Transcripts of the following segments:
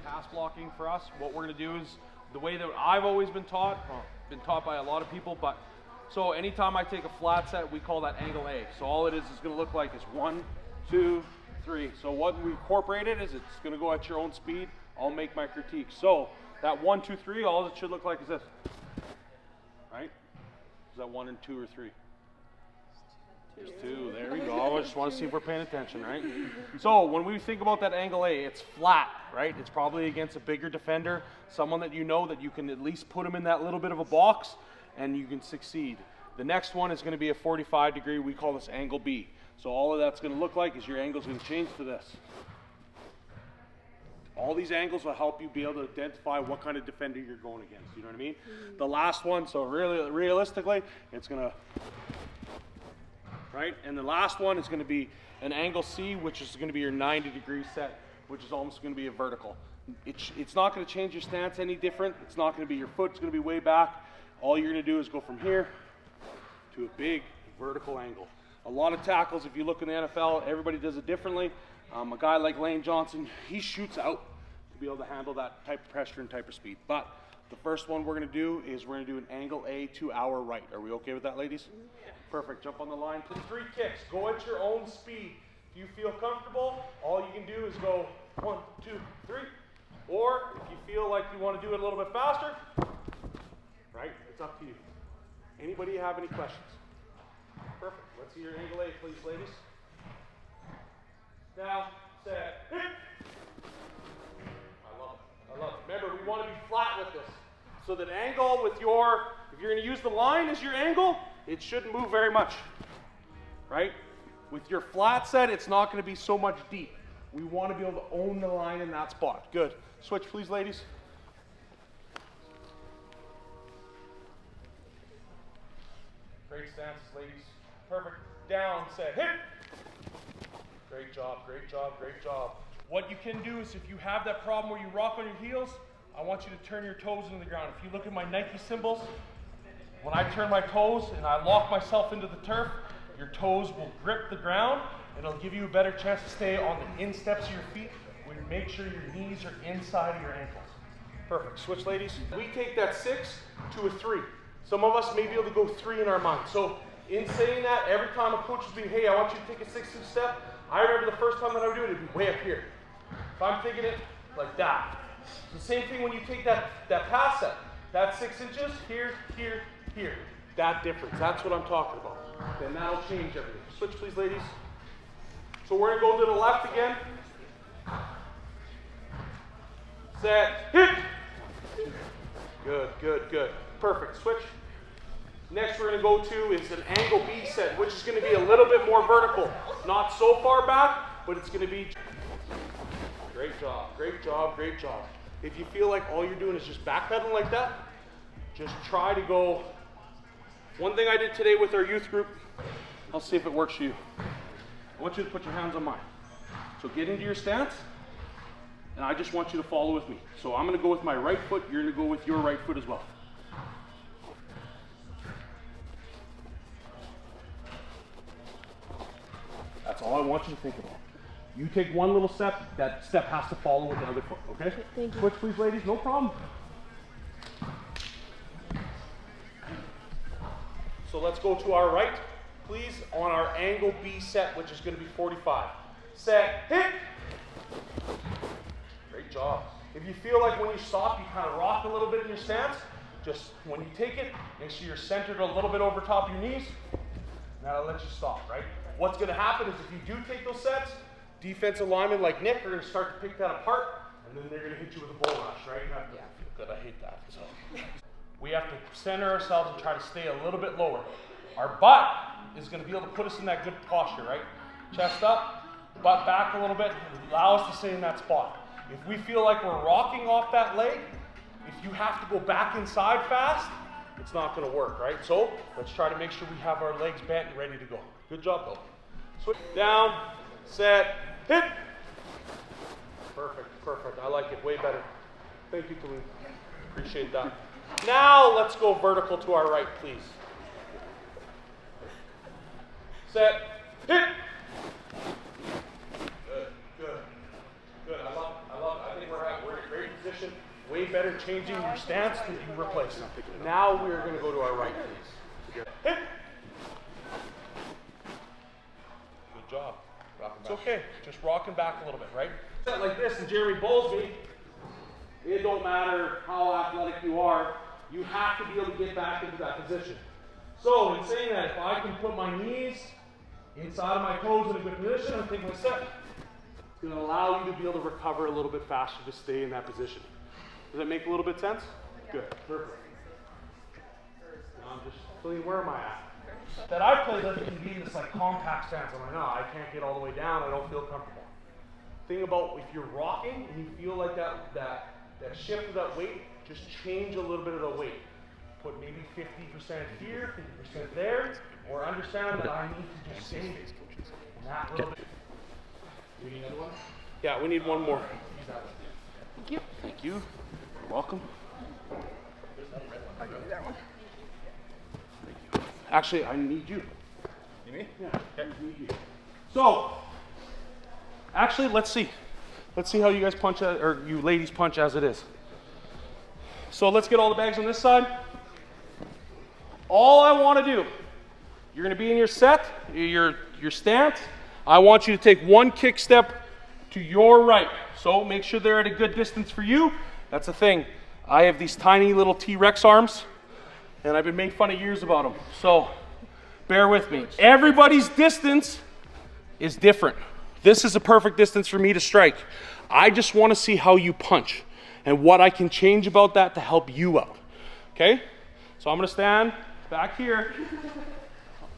pass blocking for us, what we're going to do is the way that I've always been taught, by a lot of people, but so anytime I take a flat set, we call that angle A. So all it is going to look like is 1, 2, 3. So what we incorporated is it's going to go at your own speed. I'll make my critique. So that 1, 2, 3, all it should look like is this, right? Is that 1 and 2 or 3? There's 2. There we go. I just want to see if we're paying attention, right? So when we think about that angle A, it's flat, right? It's probably against a bigger defender, someone that you know that you can at least put them in that little bit of a box and you can succeed. The next one is going to be a 45 degree. We call this angle B. So all of that's going to look like is your angle's going to change to this. All these angles will help you be able to identify what kind of defender you're going against. You know what I mean? The last one, so really realistically, it's going to, right? And the last one is going to be an angle C, which is going to be your 90 degree set, which is almost going to be a vertical. It's not going to change your stance any different. It's not going to be your foot's going to be way back. All you're going to do is go from here to a big vertical angle. A lot of tackles, if you look in the NFL, everybody does it differently. A guy like Lane Johnson, he shoots out to be able to handle that type of pressure and type of speed. But the first one we're going to do is we're going to do an angle A to our right. Are we okay with that, ladies? Yeah. Perfect. Jump on the line. 3 kicks. Go at your own speed. If you feel comfortable, all you can do is go 1, 2, 3. Or if you feel like you want to do it a little bit faster, right? It's up to you. Anybody have any questions? Perfect. Let's see your angle A, please, ladies. Now, set, hit. I love it. I love it. Remember, we want to be flat with this. So that angle with your, if you're going to use the line as your angle, it shouldn't move very much, right? With your flat set, it's not going to be so much deep. We want to be able to own the line in that spot. Good. Switch, please, ladies. Great stances, ladies. Perfect. Down, set, hit. Great job, great job, great job. What you can do is if you have that problem where you rock on your heels, I want you to turn your toes into the ground. If you look at my Nike symbols, when I turn my toes and I lock myself into the turf, your toes will grip the ground and it'll give you a better chance to stay on the insteps of your feet when you make sure your knees are inside of your ankles. Perfect. Switch, ladies. We take that 6 to a 3. Some of us may be able to go 3 in our mind. So in saying that, every time a coach is being, hey, I want you to take a 6-inch step, I remember the first time that I would do it, it'd be way up here. If I'm thinking it like that. It's the same thing when you take that pass set. That's 6 inches, here, here, here. That difference, that's what I'm talking about. Then that'll change everything. Switch, please, ladies. So we're going to go to the left again. Set, hit. Good, good, good. Perfect. Switch. Next we're going to go to is an angle B set, which is going to be a little bit more vertical. Not so far back, but it's going to be... Great job, great job, great job. If you feel like all you're doing is just backpedaling like that, just try to go... One thing I did today with our youth group, I'll see if it works for you. I want you to put your hands on mine. So get into your stance, and I just want you to follow with me. So I'm going to go with my right foot, you're going to go with your right foot as well. That's all I want you to think about. You take one little step, that step has to follow with the other foot, okay? Thank you. Switch, please, ladies, no problem. So let's go to our right, please, on our angle B set, which is going to be 45. Set, hit. Great job. If you feel like when you stop, you kind of rock a little bit in your stance, just when you take it, make sure you're centered a little bit over top of your knees. That'll let you stop, right? What's going to happen is if you do take those sets, defensive linemen like Nick are going to start to pick that apart, and then they're going to hit you with a bull rush, right? That doesn't feel good. I hate that. So we have to center ourselves and try to stay a little bit lower. Our butt is going to be able to put us in that good posture, right? Chest up, butt back a little bit, and allow us to stay in that spot. If we feel like we're rocking off that leg, if you have to go back inside fast, it's not going to work, right? So let's try to make sure we have our legs bent and ready to go. Good job, though. Switch down, set, hit. Perfect, perfect. I like it way better. Thank you, Khalid. Appreciate that. Now let's go vertical to our right, please. Set, hit. Good, good, good. I love it. I think we're great. efficient, way better changing your stance than you replace. Now we are going to go to our right knees. Hit. Good job. It's okay. Just rocking back a little bit, right? Like this, and Jeremy bowls me. It don't matter how athletic you are, you have to be able to get back into that position. So in saying that, if I can put my knees inside of my toes in a good position, I'm taking my set. It's going to allow you to be able to recover a little bit faster to stay in that position. Does that make a little bit sense? Good. Perfect. Now I'm just feeling, where am I at? That I play that can be in this like compact stance. I'm like, no, I can't get all the way down. I don't feel comfortable. Thing about if you're rocking and you feel like that shift of that weight, just change a little bit of the weight. Put maybe 50% here, 50% there, or understand that I need to just stay in that little bit. Do we need another one? Yeah, we need one more. Thank you. Thank you. You're welcome. I'll give you that one. Thank you. Actually, I need you. You me? Yeah, I need you. So, actually, let's see. Let's see how you guys punch, or you ladies punch as it is. So let's get all the bags on this side. All I want to do, you're going to be in your set, your stance. I want you to take one kick step to your right. So make sure they're at a good distance for you. That's the thing. I have these tiny little T-Rex arms, and I've been made fun of years about them. So bear with me. Everybody's distance is different. This is a perfect distance for me to strike. I just want to see how you punch and what I can change about that to help you out. Okay? So I'm going to stand back here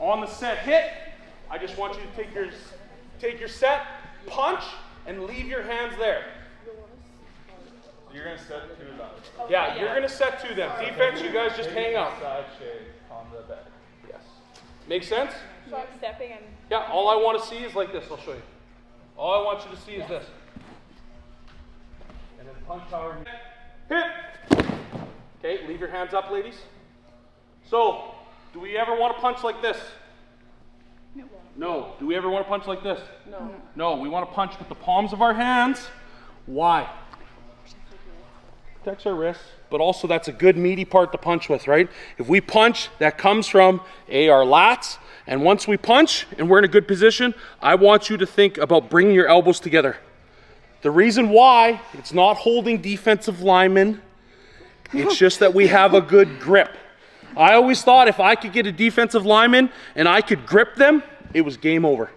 on the set hit. I just want you to take your set, punch, and leave your hands there. You're going to set to them. Yeah, you're going to set to them. Defense, you guys just hang out. Side shade on the bed. Yes. Make sense? So I'm stepping and... Yeah, all I want to see is like this. I'll show you. All I want you to see is this. And then punch however you hit. Okay, leave your hands up, ladies. So, do we ever want to punch like this? No. No. Do we ever want to punch like this? No. No, we want to punch with the palms of our hands. Why? Protects our wrists, but also that's a good meaty part to punch with, right? If we punch, that comes from our lats, and once we punch and we're in a good position, I want you to think about bringing your elbows together. The reason why it's not holding defensive linemen, it's just that we have a good grip. I always thought if I could get a defensive lineman and I could grip them, it was game over.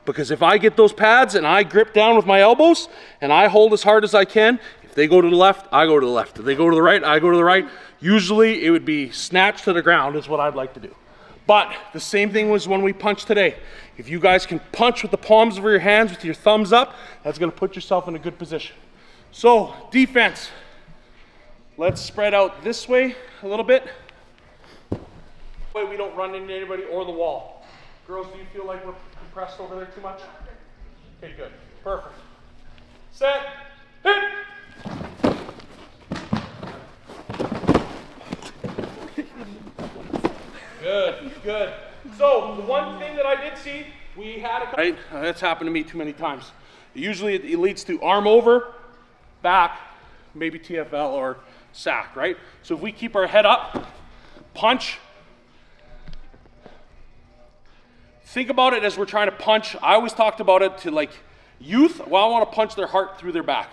Because if I get those pads and I grip down with my elbows and I hold as hard as I can, if they go to the left, I go to the left. If they go to the right, I go to the right. Usually it would be snatched to the ground is what I'd like to do. But the same thing was when we punched today. If you guys can punch with the palms of your hands with your thumbs up, that's going to put yourself in a good position. So, defense. Let's spread out this way a little bit. That way we don't run into anybody or the wall. Girls, do you feel like we're compressed over there too much? Okay, good. Perfect. Set. Hit. Good, good. So, the one thing that I did see, we had a... Right, that's happened to me too many times. Usually it leads to arm over, back, maybe TFL or sack, right? So if we keep our head up, punch. Think about it as we're trying to punch. I always talked about it to like youth. Well, I want to punch their heart through their back,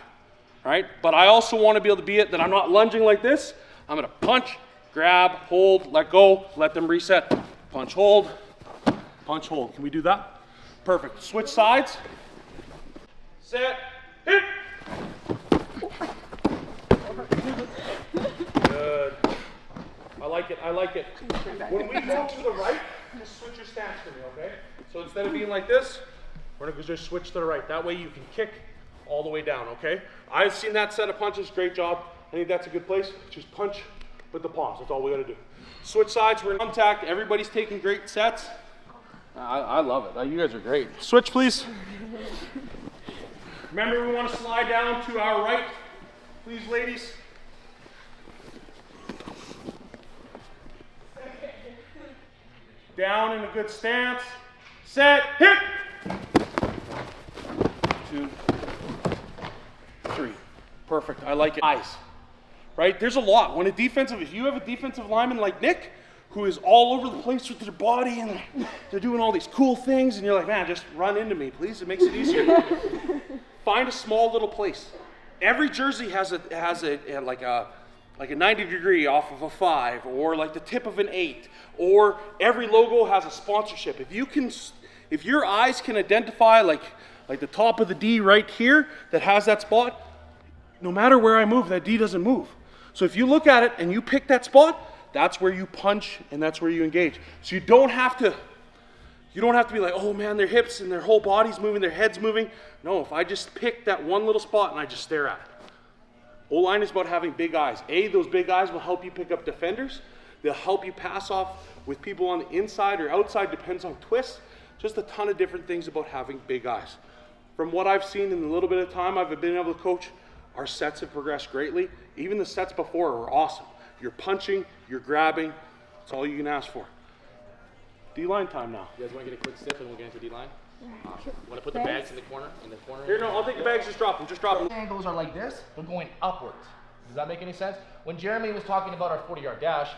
right? But I also want to be able to be it that I'm not lunging like this. I'm going to punch, grab, hold, let go, let them reset. Punch, hold, punch, hold. Can we do that? Perfect. Switch sides. Set, hit. Good. I like it, I like it. When we go to the right, just switch your stance for me, okay? So instead of being like this, we're gonna just switch to the right. That way you can kick all the way down, okay? I've seen that set of punches, great job. I think that's a good place. Just punch with the palms, that's all we gotta do. Switch sides, we're in contact. Everybody's taking great sets. I love it, you guys are great. Switch, please. Remember, we want to slide down to our right, please, ladies. Down in a good stance. Set, hit. 2, 3. Perfect. I like it. Eyes. Right? There's a lot. When if you have a defensive lineman like Nick, who is all over the place with their body and they're doing all these cool things, and you're like, man, just run into me, please. It makes it easier. Find a small little place. Every jersey has like a 90 degree off of a 5, or like the tip of an 8, or every logo has a sponsorship. If your eyes can identify like the top of the D right here that has that spot, no matter where I move, that D doesn't move. So if you look at it and you pick that spot, that's where you punch and that's where you engage. So you don't have to be like, oh man, their hips and their whole body's moving, their head's moving. No, if I just pick that one little spot and I just stare at it. O-line is about having big eyes. Those big eyes will help you pick up defenders. They'll help you pass off with people on the inside or outside, depends on twists. Just a ton of different things about having big eyes. From what I've seen in the little bit of time I've been able to coach, our sets have progressed greatly. Even the sets before were awesome. You're punching, you're grabbing, that's all you can ask for. D-line time now. You guys want to get a quick sip and we'll get into D-line? Want to put the bags in the corner? Here, no, I'll take the bags, just drop them. Angles are like this, they're going upwards. Does that make any sense? When Jeremy was talking about our 40-yard dash,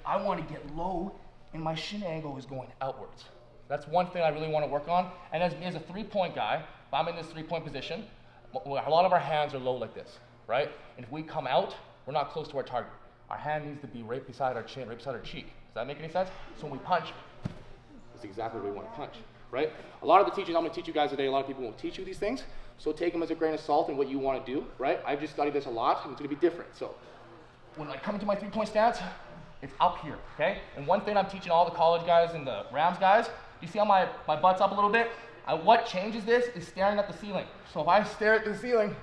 I want to get low and my shin angle is going outwards. That's one thing I really want to work on. And as a three-point guy, if I'm in this three-point position, a lot of our hands are low like this, right? And if we come out, we're not close to our target. Our hand needs to be right beside our chin, right beside our cheek. Does that make any sense? So when we punch, that's exactly what we want to punch, right? A lot of the teachings I'm going to teach you guys today, a lot of people won't teach you these things, so take them as a grain of salt in what you want to do, right? I've just studied this a lot, and it's going to be different. So when I come into my three-point stance, it's up here, okay? And one thing I'm teaching all the college guys and the Rams guys, you see how my butt's up a little bit? What changes this is staring at the ceiling. So if I stare at the ceiling, do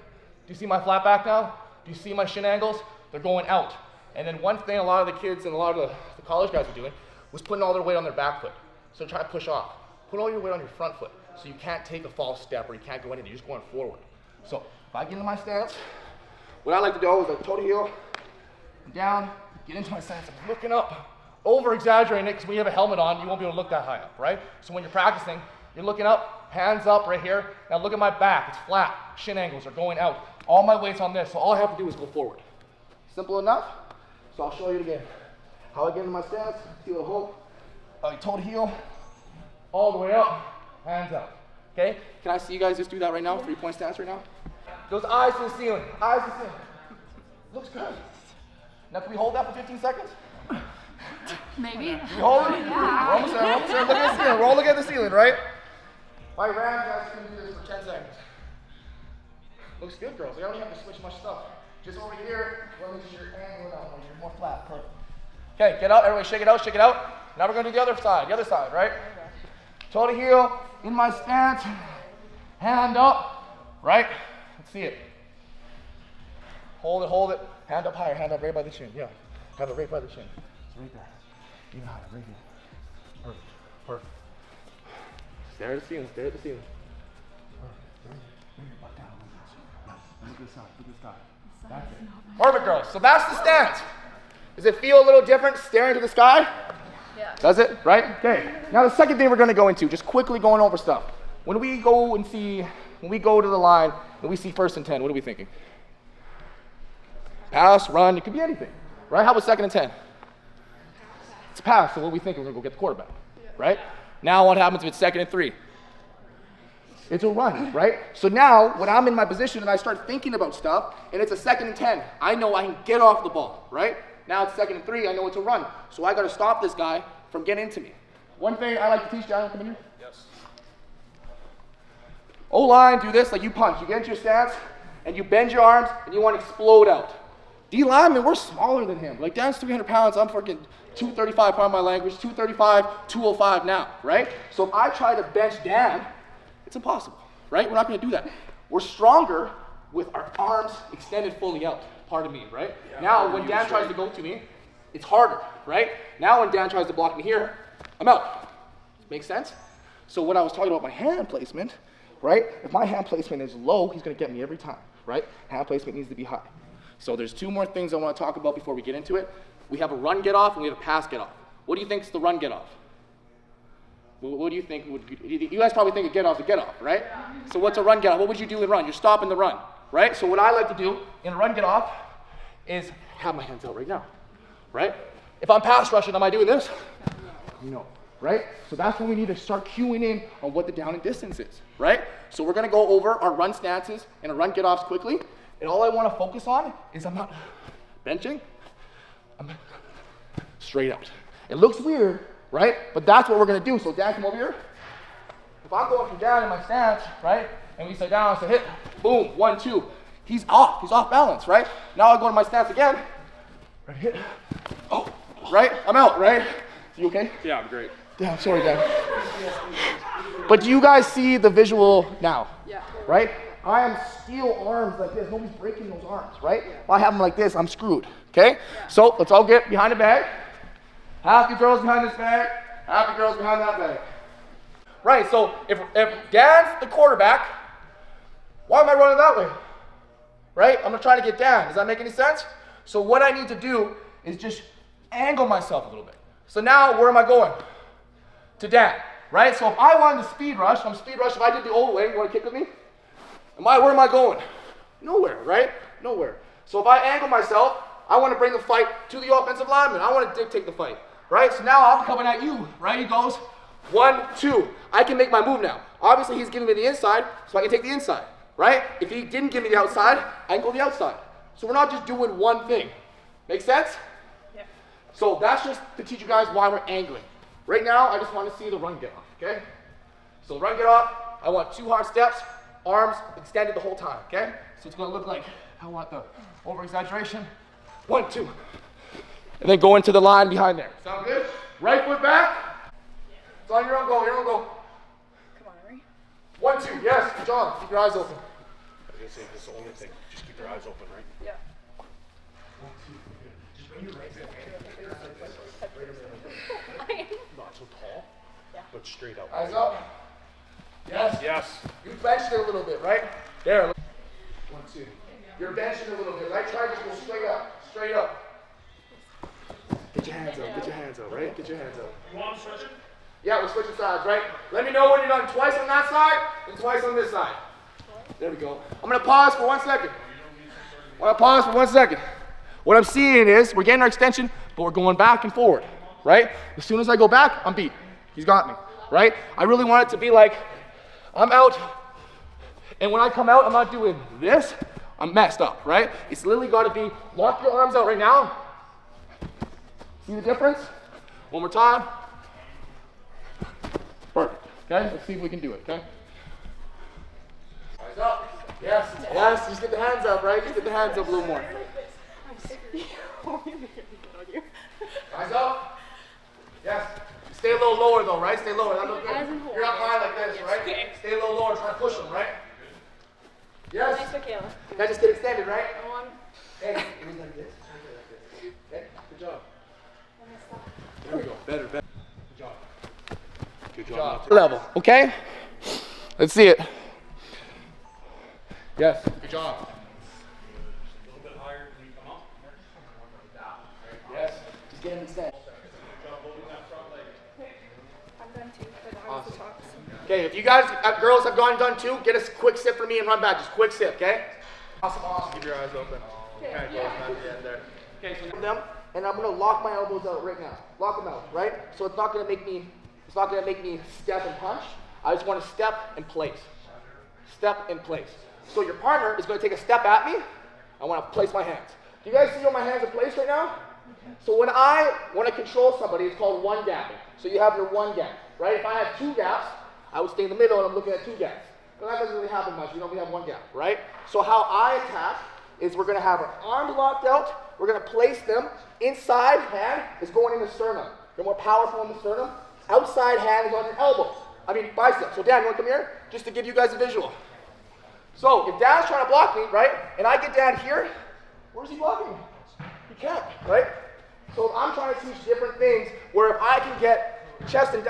you see my flat back now? Do you see my shin angles? They're going out. And then one thing a lot of the kids and a lot of the college guys were doing was putting all their weight on their back foot. So try to push off. Put all your weight on your front foot. So you can't take a false step or you can't go in, you're just going forward. So if I get into my stance, what I like to do is I toe to heel, down, get into my stance, I'm looking up, over exaggerating it because when you have a helmet on, you won't be able to look that high up, right? So when you're practicing, you're looking up, hands up right here. Now look at my back, it's flat, shin angles are going out. All my weight's on this, so all I have to do is go forward. Simple enough, so I'll show you it again. How I get into my stance, heel to hook, toe to heel, all the way up, hands up. Okay? Can I see you guys just do that right now? 3-point stance right now? Those eyes to the ceiling, eyes to the ceiling. Looks good. Now can we hold that for 15 seconds? Maybe. Can we hold it? Yeah. We're almost there, we're almost there. Look at the ceiling, we're all looking at the ceiling, right? My Rams guys can do this for 10 seconds. Looks good, girls. I don't even have to switch much stuff. Just over here, let me see your angle out. You're more flat, perfect. Okay, get out, everybody shake it out, shake it out. Now we're gonna do the other side, right? Toe to heel, in my stance, hand up, right? Let's see it. Hold it. Hand up higher, hand up right by the chin, yeah. Have it right by the chin. It's right there. Even higher, right here. Perfect. Stare at the ceiling, stare at the ceiling. Bring your butt down a little bit. Look at this side, That's it. Perfect, girls. So that's the stance. Does it feel a little different staring to the sky? Yeah. Does it? Right? Okay. Now the second thing we're going to go into, just quickly going over stuff. When we go to the line and we see 1st and 10, what are we thinking? Pass, run, it could be anything. Right? How about 2nd and 10? It's a pass, so what are we thinking? We're going to go get the quarterback. Right? Now what happens if it's 2nd and 3? It's a run, right? So now, when I'm in my position and I start thinking about stuff, and it's a 2nd and 10, I know I can get off the ball, right? Now it's 2nd and 3, I know it's a run. So I got to stop this guy from getting into me. One thing I like to teach, John, come in here. Yes. O-line, do this like you punch. You get into your stance, and you bend your arms, and you want to explode out. D-lineman, we're smaller than him. Like, Dan's 300 pounds, I'm fucking 235, pardon my language, 235, 205 now, right? So if I try to bench Dan, it's impossible, right? We're not going to do that. We're stronger with our arms extended fully out, pardon me, right? Yeah, now, when Dan tries to go to me, it's harder, right? Now, when Dan tries to block me here, I'm out. Make sense? So what I was talking about, my hand placement, right? If my hand placement is low, he's going to get me every time, right? Hand placement needs to be high. So there's 2 more things I want to talk about before we get into it. We have a run get off and we have a pass get off. What do you think is the run get off? What do you think? You guys probably think a get off is a get off, right? So what's a run get off? What would you do in run? You're stopping the run. right? So what I like to do in a run get off is have my hands out right now, right? If I'm pass rushing, am I doing this? No, right? So that's when we need to start cueing in on what the down and distance is, right? So we're gonna go over our run stances and our run get offs quickly. And all I wanna focus on is I'm not benching, I'm straight out. It looks weird, right? But that's what we're gonna do. So Dan, come over here. If I'm going from down in my stance, right? And we say down, so hit, boom, 1, 2. He's off balance, right? Now I go to my stance again, right, hit, oh, right? I'm out, right? You okay? Yeah, I'm great. Yeah, sorry, Dan. But do you guys see the visual now? Yeah. Right? I am steel arms like this. Nobody's breaking those arms, right? If I have them like this, I'm screwed, okay? Yeah. So let's all get behind the bag. Half you girls behind this bag, half you girls behind that bag. Right, so if Dan's the quarterback, why am I running that way? Right? I'm trying to get Dan. Does that make any sense? So what I need to do is just angle myself a little bit. So now, where am I going? To Dan, right? So if I wanted to speed rush, I'm speed rush. If I did the old way, you want to kick with me? Where am I going? Nowhere, right? Nowhere. So if I angle myself, I want to bring the fight to the offensive lineman. I want to dictate the fight, right? So now I'm coming at you, right? He goes 1, 2. I can make my move now. Obviously, he's giving me the inside, so I can take the inside, right? If he didn't give me the outside, I can go the outside. So we're not just doing one thing. Make sense? Yeah. So that's just to teach you guys why we're angling. Right now, I just want to see the run get off, okay? So run get off, I want 2 hard steps, arms extended the whole time, okay? So it's gonna look like, I want the over-exaggeration. 1, 2. And then go into the line behind there. Sound good? Right foot back. It's on your own go, your own go. Come on, Emery. 1, 2, yes, good job. Keep your eyes open. I was gonna say, this is the only thing. Just keep your eyes open, right? Yeah. 1, 2, good. Just bring your legs in. Not so tall, but straight out. Eyes up. Yes. Yes. You benched it a little bit, right? There. 1, 2. You're benching a little bit, right? Try to just go straight up. Straight up. Get your hands up. Get your hands up, right? Get your hands up. You want to switch it? Yeah, we're switching sides, right? Let me know when you're done twice on that side and twice on this side. There we go. I'm going to pause for 1 second. I'm going to pause for 1 second. What I'm seeing is we're getting our extension, but we're going back and forward, right? As soon as I go back, I'm beat. He's got me, right? I really want it to be like I'm out, and when I come out, I'm not doing this. I'm messed up, right? It's literally got to be, lock your arms out right now. See the difference? One more time. Perfect, okay? Let's see if we can do it, okay? Eyes up. Yes, yes, just get the hands up, right? Just get the hands up a little more. Eyes up. Yes. Stay a little lower though, right? Stay lower. That looks good. You're up high like this, right? Stay a little lower. Try to push them, right? Yes. Thanks, Michaela. Now just get extended, right? One. Hey, it was like this. Okay, good job. There we go. Better, better. Good job. Good job. Level, okay? Let's see it. Yes. Good job. A little bit higher when you come up. Yes. Just get him extended. I'm done too, but I was the top. Okay, if you guys, girls have done too, get a quick sip for me and run back. Just quick sip, okay? Awesome, awesome. Keep your eyes open. Kind of close down to the end there. Okay, so them, and I'm gonna lock my elbows out right now. Lock them out, right? So it's not gonna make me step and punch. I just want to step and place. Step and place. So your partner is gonna take a step at me. I want to place my hands. Do you guys see how my hands are placed right now? So when I want to control somebody, it's called one gapping. So you have your one gap, right? If I have 2 gaps, I would stay in the middle and I'm looking at 2 gaps. But that doesn't really happen much. We only have 1 gap, right? So how I attack is we're going to have our arms locked out. We're going to place them. Inside hand is going in the sternum. You're more powerful in the sternum. Outside hand is on your elbow. Bicep. So Dan, you want to come here? Just to give you guys a visual. So if Dan's trying to block me, right, and I get Dan here, where's he blocking me? He can't, right? So I'm trying to teach different things where if I can get chest and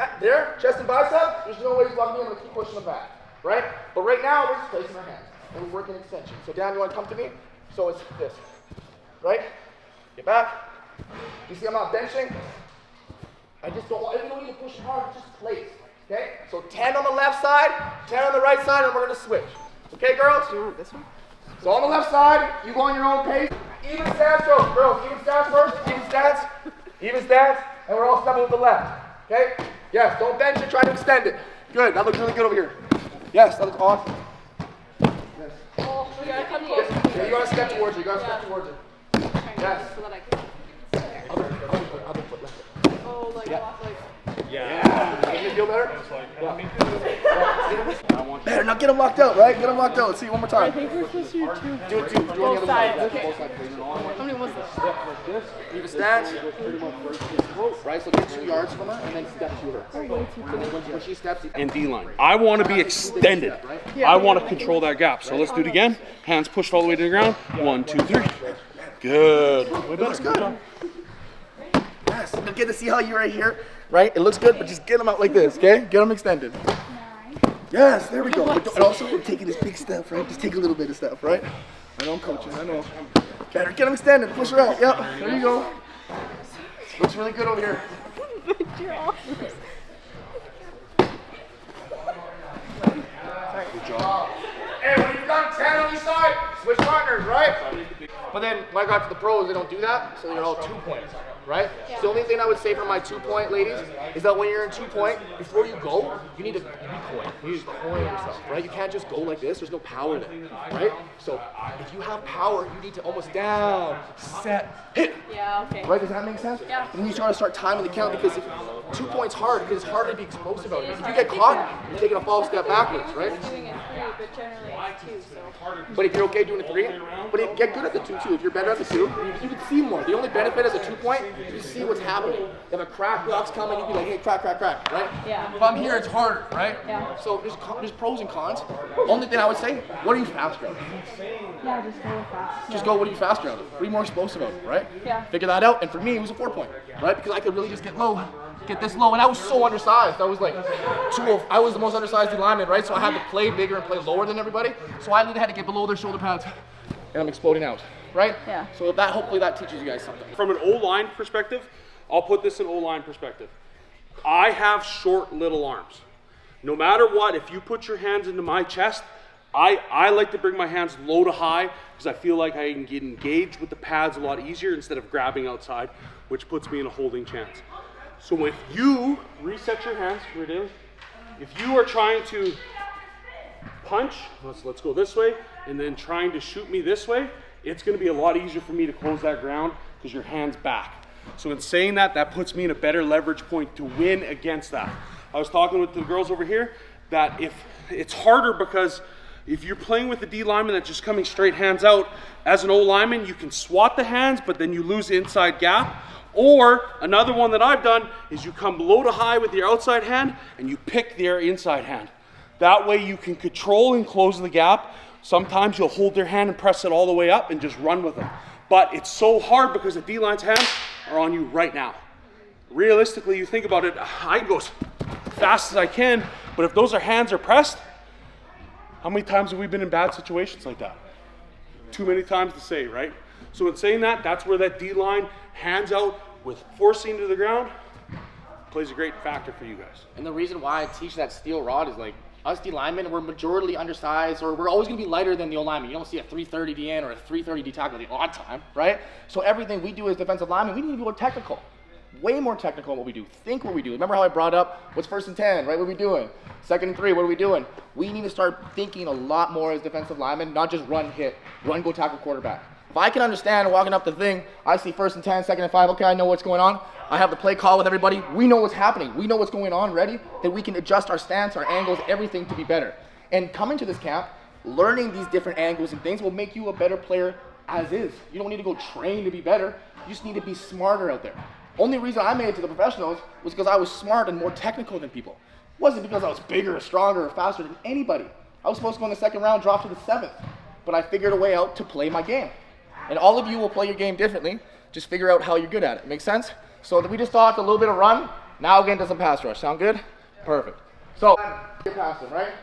chest and bicep, there's no way he's blocking me. I'm going to keep pushing him back, right? But right now, we're just placing our hands and we're working extension. So Dan, you want to come to me? So it's this, right? Get back. You see I'm not benching? I just don't want, you don't need to push hard, just place, okay? So 10 on the left side, 10 on the right side, and we're going to switch. Okay, girls? Do you want this one? So on the left side, you go on your own pace. Even stance, girls. Even stance first. Even stance. Even stance. And we're all stepping with the left. Okay? Yes, don't bench it. Try to extend it. Good. That looks really good over here. Yes, that looks awesome. Yes. Oh, we gotta come close. Yeah, you gotta step towards it. You gotta step towards it. Yes. So that I can. Other foot, left foot. Oh, like, Yeah. Yeah. Make it feel better? Yeah. Better. Now get them locked out, right? Get them locked out. Let's see it one more time. I think we're supposed to do two. Do it two. Do it on the other sides, side. okay. Both sides, please. How many was this? Even stance. Right, so get 2 yards from her and then step to her. When she steps, And D-line. I want to be extended. I want to control that gap. So let's do it again. Hands pushed all the way to the ground. 1, 2, 3. Good. it looks good. Yes, you'll get to see how you're right here, right? It looks good, but just get them out like this, okay? Get them extended. Yes, there we go. And also, we're taking this big step, right? Just take a little bit of step, right? I know I'm coaching, I know. Better get them extended, push her out. Yep, there you go. Looks really good over here. You're awesome. Good job. Hey, when you've done 10 on each side, switch partners, right? But then when I got to the pros, they don't do that, so they're all 2 points, right? So the only thing I would say for my 2 point ladies is that when you're in 2 point, before you go, you need to be coy. You need to coy yourself, right? You can't just go like this. There's no power there, right? So if you have power, you need to almost down, set, hit. Yeah, okay. Right? Does that make sense? Yeah. And then you try to start timing the count because if 2 points hard because it's hard to be explosive out here. If you get caught, you're taking a false step backwards, right? Doing it 3, but generally it's 2, so. But if you're okay doing a 3, but get good at the 2 too. If you're better at the 2, you can see more. The only benefit as a 2 point, you see what's happening. If a crack block's coming, you can be like, hey, crack, crack, crack, right? Yeah. If I'm here, it's harder, right? Yeah. So there's pros and cons. Only thing I would say, what are you faster at? Yeah, just go fast. Just go, what are you faster at? What are you more explosive at, right? Yeah. Figure that out, and for me, it was a 4 point, right? Because I could really just get low, get this low, and I was so undersized. I was like, I was the most undersized lineman, right? So I had to play bigger and play lower than everybody. So I literally had to get below their shoulder pads, and I'm exploding out, right? Yeah. So that hopefully that teaches you guys something. From an O-line perspective, I'll put this in O-line perspective. I have short little arms. No matter what, if you put your hands into my chest, I like to bring my hands low to high because I feel like I can get engaged with the pads a lot easier instead of grabbing outside, which puts me in a holding chance. So if you reset your hands, Dheilly, if you are trying to punch, let's go this way, and then trying to shoot me this way, it's going to be a lot easier for me to close that ground because your hand's back. So in saying that, that puts me in a better leverage point to win against that. I was talking with the girls over here that if it's harder because if you're playing with a D lineman that's just coming straight hands out, as an O lineman, you can swat the hands, but then you lose the inside gap. Or another one that I've done is you come low to high with your outside hand and you pick their inside hand. That way you can control and close the gap. Sometimes you'll hold their hand and press it all the way up and just run with them. But it's so hard because the D-line's hands are on you right now. Realistically, you think about it, I can go as fast as I can, but if those hands are pressed, how many times have we been in bad situations like that? Too many times to say, right? So in saying that, that's where that D-line, hands out with forcing to the ground, plays a great factor for you guys. And the reason why I teach that steel rod is like, us D linemen, we're majorly undersized, or we're always going to be lighter than the O lineman. You don't see a 330 DN or a 330 D tackle the odd time, right? So everything we do as defensive linemen, we need to be more technical. Way more technical in what we do. Think what we do. Remember how I brought up what's 1st and 10, right? What are we doing? 2nd and 3, what are we doing? We need to start thinking a lot more as defensive linemen, not just run, hit, run, go tackle quarterback. If I can understand walking up the thing, I see 1st and 10, 2nd and 5, okay, I know what's going on. I have the play call with everybody. We know what's happening. We know what's going on, ready? That we can adjust our stance, our angles, everything to be better. And coming to this camp, learning these different angles and things will make you a better player as is. You don't need to go train to be better. You just need to be smarter out there. Only reason I made it to the professionals was because I was smart and more technical than people. It wasn't because I was bigger or stronger or faster than anybody. I was supposed to go in the 2nd round, drop to the 7th. But I figured a way out to play my game. And all of you will play your game differently. Just figure out how you're good at it. Make sense? So we just talked a little bit of run. Now again, does some pass rush. Sound good? Perfect. So you're passing, right?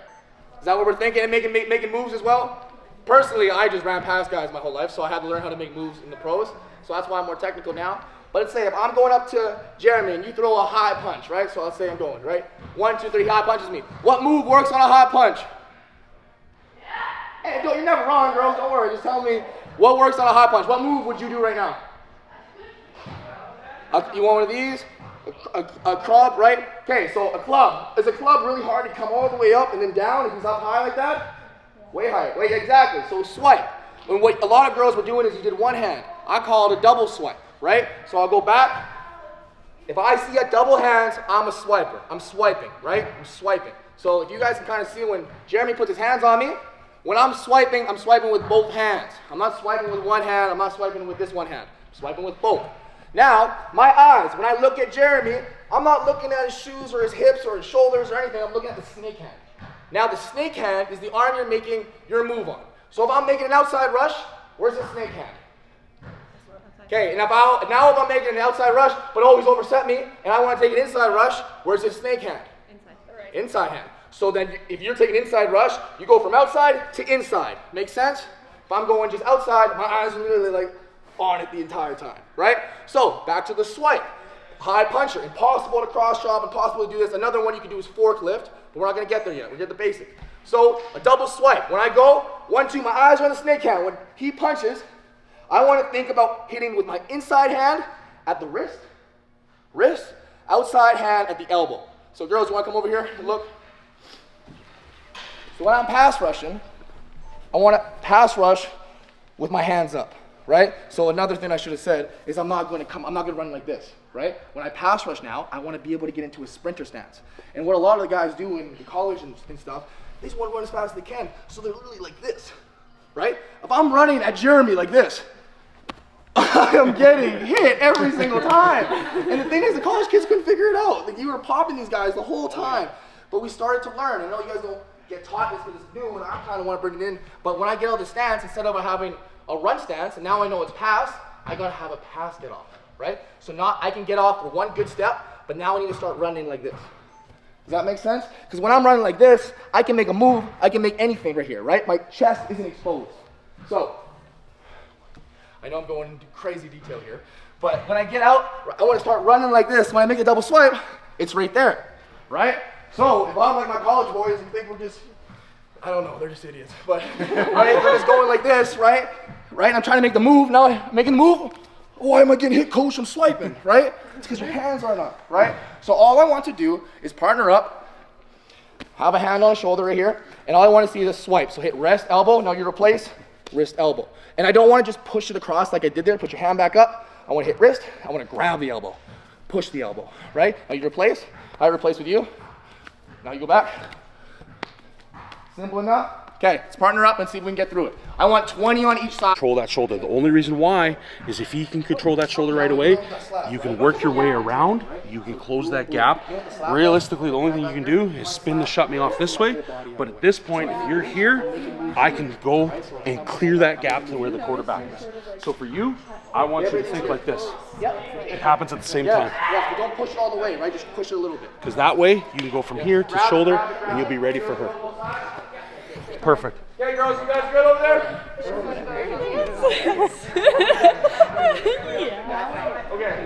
Is that what we're thinking? And making moves as well? Personally, I just ran past guys my whole life, so I had to learn how to make moves in the pros. So that's why I'm more technical now. But let's say if I'm going up to Jeremy and you throw a high punch, right? So let's say I'm going, right? 1, 2, 3, high punches me. What move works on a high punch? Hey, you're never wrong, girls. Don't worry. Just tell me what works on a high punch. What move would you do right now? You want one of these? A club, right? Okay, so a club. Is a club really hard to come all the way up and then down if it's up high like that? Way higher. Wait, exactly. So swipe. And what a lot of girls were doing is you did one hand. I call it a double swipe, right? So I'll go back. If I see a double hands, I'm a swiper. I'm swiping, right? I'm swiping. So if you guys can kind of see when Jeremy puts his hands on me, when I'm swiping with both hands. I'm not swiping with one hand. I'm not swiping with this one hand. I'm swiping with both. Now, my eyes, when I look at Jeremy, I'm not looking at his shoes or his hips or his shoulders or anything. I'm looking at the snake hand. Now, the snake hand is the arm you're making your move on. So if I'm making an outside rush, where's the snake hand? Okay, and if I'm making an outside rush, but always overset me, and I want to take an inside rush, where's the snake hand? Inside. Right. Inside hand. So then if you're taking inside rush, you go from outside to inside. Make sense? If I'm going just outside, my eyes are literally like on it the entire time, right? So back to the swipe. High puncher, impossible to cross chop, impossible to do this. Another one you can do is forklift, but we're not going to get there yet. We did the basic. So a double swipe. When I go, 1, 2, my eyes are on the snake hand. When he punches, I want to think about hitting with my inside hand at the wrist, outside hand at the elbow. So girls, you want to come over here and look? So when I'm pass rushing, I want to pass rush with my hands up, right? So another thing I should have said is I'm not going to run like this, right? When I pass rush now, I want to be able to get into a sprinter stance. And what a lot of the guys do in college and stuff, they just want to run as fast as they can. So they're literally like this, right? If I'm running at Jeremy like this, I am getting hit every single time. And the thing is, the college kids couldn't figure it out. Like, you were popping these guys the whole time. But we started to learn. I know you guys don't get taught this because it's new, and I kind of want to bring it in. But when I get out of the stance, instead of having a run stance, and now I know it's pass, I got to have a pass get off, right? So now I can get off for one good step, but now I need to start running like this. Does that make sense? Because when I'm running like this, I can make a move. I can make anything right here, right? My chest isn't exposed. So I know I'm going into crazy detail here, but when I get out, I want to start running like this. When I make a double swipe, it's right there, right? So if I'm like my college boys and think we're just, I don't know, they're just idiots, but right, they're just going like this, right? Right, I'm trying to make the move, now I'm making the move. Why am I getting hit, coach? I'm swiping, right? It's because your hands aren't up, right? So all I want to do is partner up, have a hand on the shoulder right here, and all I want to see is a swipe. So hit wrist, elbow, now you replace wrist, elbow. And I don't want to just push it across like I did there, put your hand back up. I want to hit wrist, I want to grab the elbow, push the elbow, right? Now you replace, I replace with you. Now you go back. Simple enough. Okay, let's partner up and see if we can get through it. I want 20 on each side. Control that shoulder. The only reason why is if he can control that shoulder right away, you can work your way around, you can close that gap. Realistically, the only thing you can do is spin the shut me off this way, but at this point, if you're here, I can go and clear that gap to where the quarterback is. So for you, I want you to think like this. It happens at the same time. Yeah, but don't push it all the way, right? Just push it a little bit. Because that way, you can go from here to shoulder, and you'll be ready for her. Perfect. Okay, girls, you guys good over there? Okay.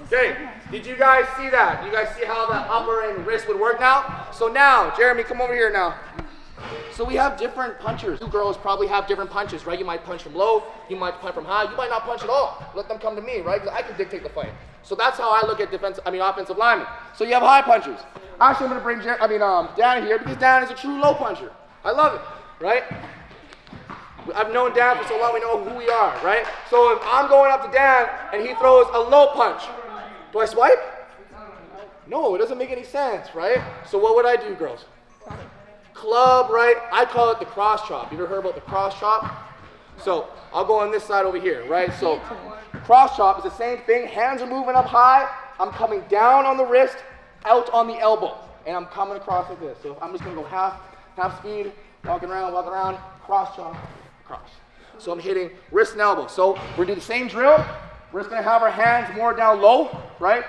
Okay, did you guys see that? You guys see how the upper and wrist would work now? So now, Jeremy, come over here now. So we have different punchers. You girls probably have different punches, right? You might punch from low, you might punch from high, you might not punch at all. Let them come to me, right? Because I can dictate the fight. So that's how I look at offensive linemen. So you have high punchers. Actually, I'm going to bring Dan here because Dan is a true low puncher. I love it, right? I've known Dan for so long, we know who we are, right? So if I'm going up to Dan and he throws a low punch, do I swipe? No, it doesn't make any sense, right? So what would I do, girls? Club, right? I call it the cross chop. You ever heard about the cross chop? So I'll go on this side over here, right? So cross chop is the same thing. Hands are moving up high. I'm coming down on the wrist, out on the elbow, and I'm coming across like this. So I'm just going to go half speed, walking around, cross chop, cross. So I'm hitting wrist and elbow. So we're going to do the same drill. We're just going to have our hands more down low, right?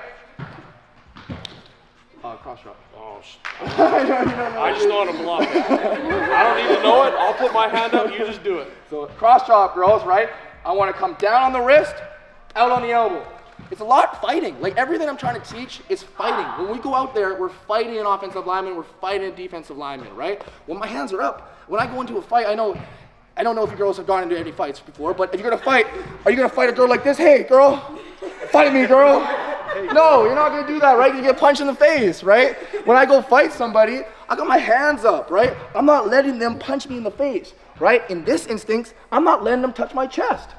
Cross chop. Oh, I just know how to block it. I don't need to know it. I'll put my hand up. You just do it. So cross chop, girls, right? I want to come down on the wrist, out on the elbow. It's a lot fighting. Like everything I'm trying to teach is fighting. When we go out there, we're fighting an offensive lineman, we're fighting a defensive lineman, right? When my hands are up, when I go into a fight, I don't know if you girls have gone into any fights before, but if you're gonna fight, are you gonna fight a girl like this? Hey, girl, fight me, girl. No, you're not gonna do that, right? You get punched in the face, right? When I go fight somebody, I got my hands up, right? I'm not letting them punch me in the face, right? In this instance, I'm not letting them touch my chest.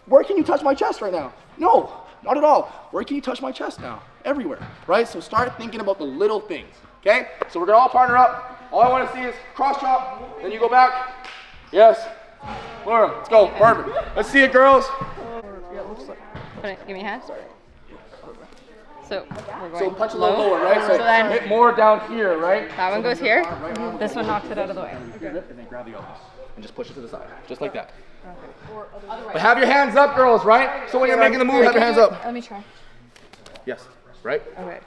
Where can you touch my chest right now? No, not at all. Where can you touch my chest now? Everywhere, right? So start thinking about the little things, okay? So we're gonna all partner up. All I wanna see is cross chop, then you go back. Yes. Laura, let's go, perfect. Let's see it, girls. Give me a hand. So we're going So punch a little lower, right? So then hit more down here, right? that one goes here. This one knocks it out of the way. And then grab the elbows and just push it to the side, just like that. But have your hands up, girls, right? So when you're making the move, have your hands up. Let me try. Yes, right? Okay.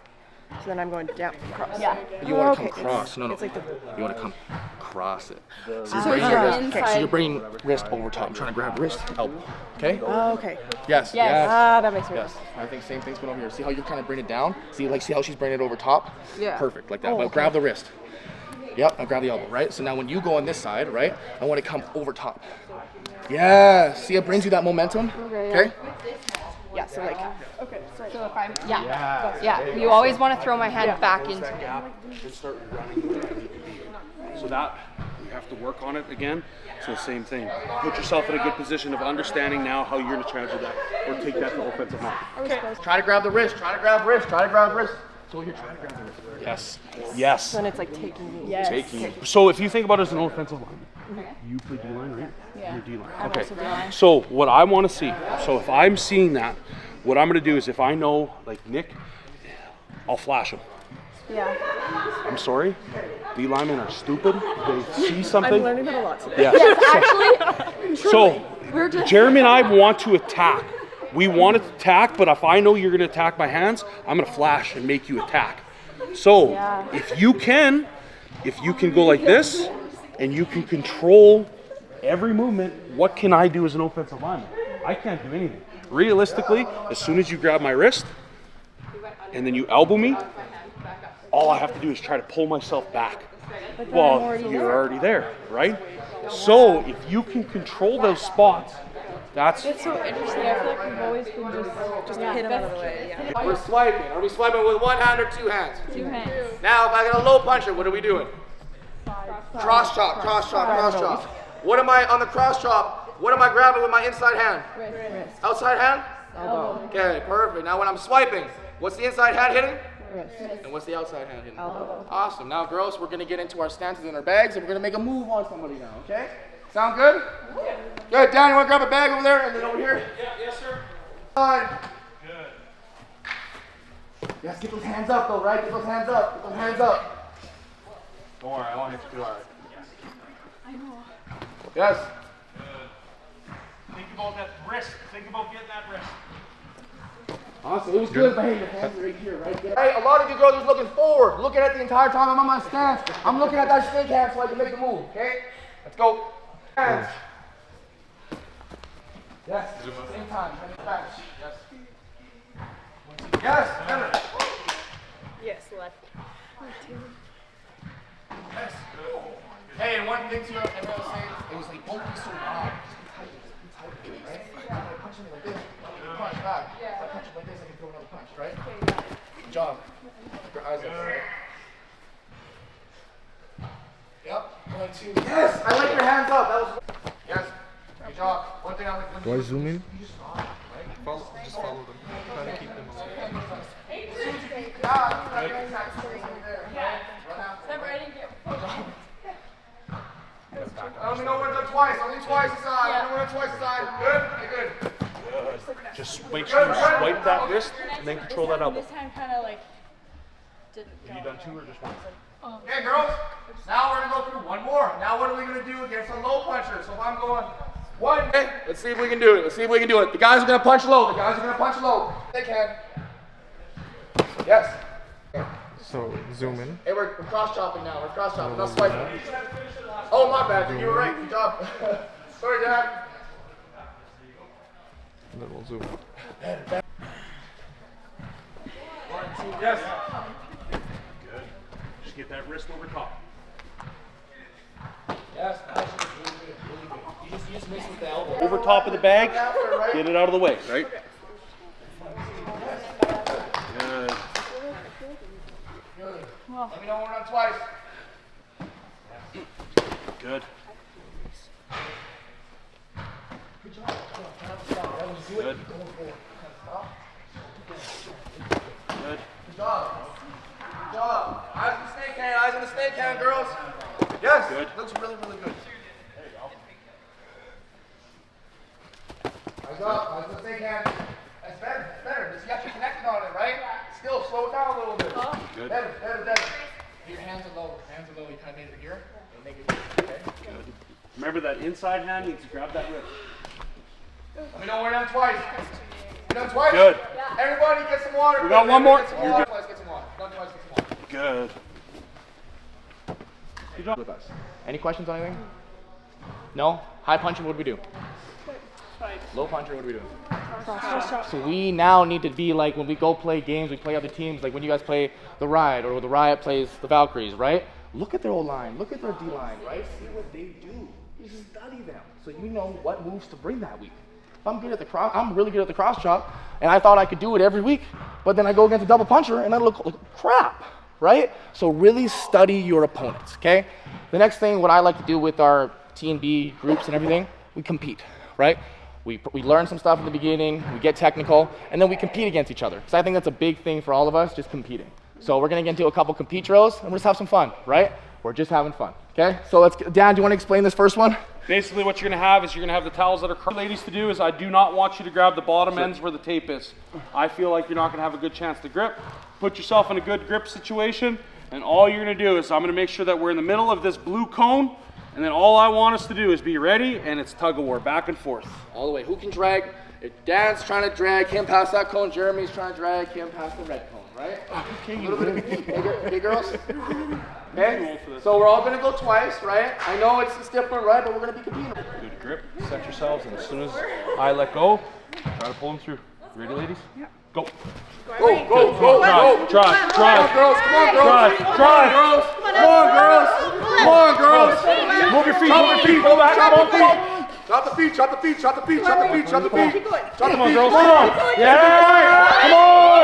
So then I'm going down, across. Yeah. You want to come cross. No. You want to come cross it. So you're bringing wrist over top. I'm trying to grab wrist, elbow. Okay? Oh, okay. Yes. Ah, that makes sense. Yes. I think same thing's going over here. See how you're kind of bringing it down? See how she's bringing it over top? Yeah. Perfect, like that. But grab the wrist. Yep, now grab the elbow, right? So now when you go on this side, right, I want to come over top. Yeah, see it brings you that momentum? Okay? Yeah, so like, okay, so if I'm, yeah, you always want to throw my hand back into it. And start running. So that, you have to work on it again. So same thing. Put yourself in a good position of understanding now how you're going to transfer that or take that to offensive line. Try to grab the wrist, try to grab wrist, try to grab wrist. So you're trying to grab the wrist. Yes. Yes. Then it's like taking me. Taking. So if you think about it as an offensive lineman, you play D-line, right? Yeah. You're D-line. I'm Okay. also D-line. So what I want to see, so if I'm seeing that, what I'm going to do is if I know, like Nick, I'll flash him. Yeah. I'm sorry. D-linemen are stupid. They see something. I'm learning that a lot today. Yes. Actually, So Jeremy and I want to attack. We want to attack, but if I know you're going to attack my hands, I'm going to flash and make you attack. So if you can go like this and you can control every movement, what can I do as an offensive lineman? I can't do anything. Realistically, as soon as you grab my wrist and then you elbow me, all I have to do is try to pull myself back. Well, you're already there, right? So if you can control those spots, that's it's so interesting. I feel like we've always been just hit them out of the way. Yeah. We're swiping. Are we swiping with one hand or two hands? Two hands. Now, if I get a low puncher, what are we doing? Cross chop, cross chop, cross chop. What am I on the cross chop? What am I grabbing with my inside hand? Wrist. Outside hand? Elbow. Okay, perfect. Now when I'm swiping, what's the inside hand hitting? Wrist. And what's the outside hand hitting? Elbow. Awesome. Now, girls, we're gonna get into our stances and our bags, and we're gonna make a move on somebody now. Okay? Sound good? Yeah. Good. Dan, you wanna grab a bag over there, and then over here? Yeah, yes, sir. Good. Yes, get those hands up though, right? Get those hands up. Get those hands up. Don't worry, I want you to do all right. Yes. Think about that wrist. Think about getting that wrist. Awesome. It was good, but hey, your hands are right here, right there. Hey, a lot of you girls are looking forward, looking at the entire time I'm on my stance. I'm looking at that snake hand so I can make the move, okay? Let's go. Hands. Yes. Same time. Back. Yes. Yes. Better. Yes, left. Yes. Hey, and one thing too, everyone was saying, it was like, don't be so loud. Right? Like punching me like this, punch back. If I punch it like this, I can throw another punch, right? Good job. Your eyes up, right? Yep. 1, 2. Yes! I like your hands up. That was. Yes. Good job. One thing I like. Do I zoom in? You just stop, right? Just follow them. Try to keep them on. Only no one's up twice. Only twice aside. Only one twice aside. Good? Good. just make sure you swipe that wrist and then control that elbow. This hand kind of like didn't go. Have you done two or just one? Okay, girls. Now we're gonna go through one more. Now what are we gonna do against a low puncher? So if I'm going one, okay, let's see if we can do it. Let's see if we can do it. The guys are gonna punch low. The guys are gonna punch low. They can. Yes. So zoom in. Hey, we're cross chopping now. We're cross chopping. Not swiping. Oh, my bad. You were right. Good job. Sorry, Dad. And then we'll zoom in. Yes. Good. Just get that wrist over top. Yes, nice. Really good, really good. You just missed with the elbow. Over top of the bag. Get it out of the way, right? Good. Let me know when we're done twice. Good. Good job. Good. Good. Good job. Good job. Eyes on the snake hand. Eyes on the snake hand, girls. Yes. Good. Looks really, really good. Eyes up. Eyes on the snake hand. That's better. That's better. You got you connected on it, right? Still, slow it down a little bit. Good. Better, better, better. Your hands are low. Hands are low. You kind of made it here. And make it okay. Good. Remember that inside hand needs to grab that whip. Let me know we're done twice. We're done twice? Good. Everybody get some water. We got one more. Get some water. Twice, get some water. Done twice, get some water. Good. Good job. With us. Any questions on anything? No? High punching, what do we do? Low puncher, what do we do? So we now need to be like when we go play games, we play other teams, like when you guys play the Riot or the Riot plays the Valkyries, right? Look at their O-line, look at their D-line, right? See what they do. You study them so you know what moves to bring that week. If I'm good at the cross, I'm really good at the cross chop, and I thought I could do it every week, but then I go against a double puncher and I look like crap, right? So really study your opponents, okay? The next thing, what I like to do with our T&B groups and everything, we compete, right? We learn some stuff in the beginning, we get technical, and then we compete against each other. Because I think that's a big thing for all of us, just competing. So we're gonna get into a couple compete drills, and we'll just have some fun, right? We're just having fun, okay? So let's get, Dan, do you wanna explain this first one? Basically what you're going to have is you're going to have the towels that are crossed. Ladies to do is I do not want you to grab the bottom ends where the tape is. I feel like you're not going to have a good chance to grip. Put yourself in a good grip situation, and all you're going to do is I'm going to make sure that we're in the middle of this blue cone, and then all I want us to do is be ready, and it's tug of war, back and forth. All the way. Who can drag? If Dan's trying to drag him past that cone, Jeremy's trying to drag him past the red cone, right? Okay, a little bit of compete. Okay, girls? Okay? So we're all going to go twice, right? I know it's different, right? But we're going to be competing. Good grip, set yourselves, and as soon as I let go, try to pull them through. Ready, ladies? Yeah. Go. Go, go, go, go. Drive. Come on, girls. Come on, girls. Drive. Come on, girls. Come on, girls. Move your feet, go back, come on. Shot the feet, shot the feet, shot the feet, shot the feet, shot the feet. Come on, girls, come on. Yeah, come on.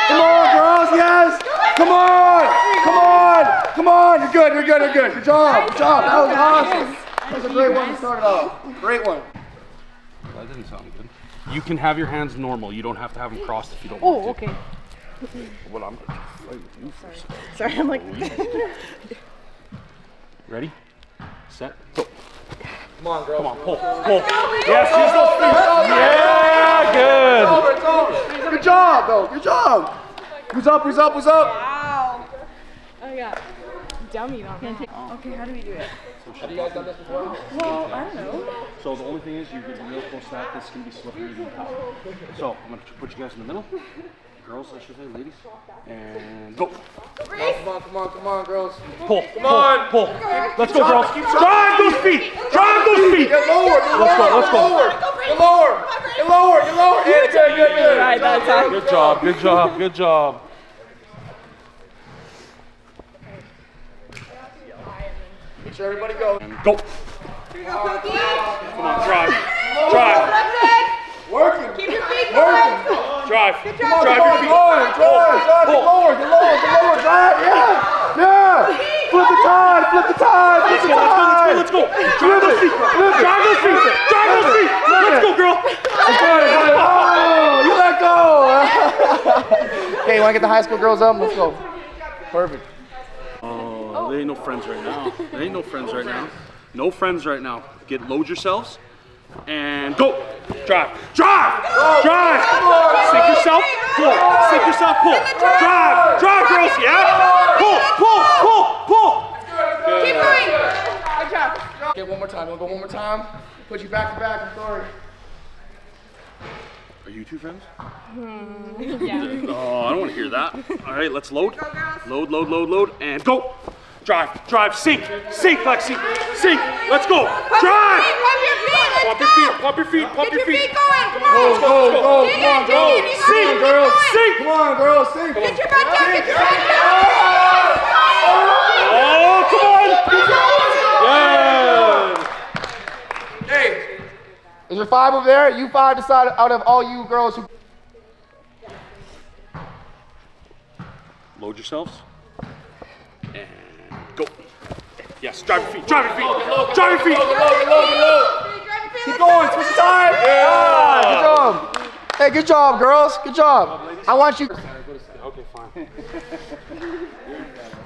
Come on, girls, yes. Come on. You're good. Good job. That was awesome. That was a great one to start off. Great one. That didn't sound good. You can have your hands normal. You don't have to have them crossed if you don't want to. Oh, okay. Well, I'm going to fight with you first. Sorry, I'm like. Ready, set, go. Come on, girls. Come on, pull. Yes, use those feet. Yeah, good. It's over. Good job, though. Good job. Who's up? Wow. Oh, yeah. Dummy on that. Okay, how do we do it? Have you guys done this before? Well, I don't know. So the only thing is you get real close to that. This can be slippery and tough. So I'm going to put you guys in the middle. Girls, I should say, ladies. And go. Come on, girls. Pull. Let's go, girls. Drive those feet. Get lower. Let's go. Get lower. Good. Right, that's all. Good job. Make sure everybody goes. And go. Come on, drive. Working. Keep your feet going. Drive. Drive your feet. Get lower. Drive. Yeah. Flip the tide. Let's go. Drive those feet. Let's go, girl. Oh, you let go. Okay, you want to get the high school girls up? Let's go. Perfect. Oh, they ain't no friends right now. Load yourselves and go. Drive. Sink yourself. Pull. Drive, girls. Yeah. Pull. Keep going. Good job. Okay, one more time. We'll go one more time. Put you back to back. I'm sorry. Are you two friends? Yeah. Oh, I don't want to hear that. All right, let's load. Load, and go. Drive, drive, sink, Lexi, sink. Let's go. Drive. Pump your feet, Pump your feet, pump your feet. Get your feet going, come on. Let's go, let's go. Dig it, dig it, Sink, girl, sink. Come on, girl, sink. Get your butt down, get your butt down. Oh, come on. Good. Hey, is there 5 over there? You 5 decide out of all you girls who. Load yourselves. And go. Yes, drive your feet, drive your feet, drive your feet. Keep going, switch the time. Yeah, good job. Hey, good job, girls. Good job. I want you. Okay, fine.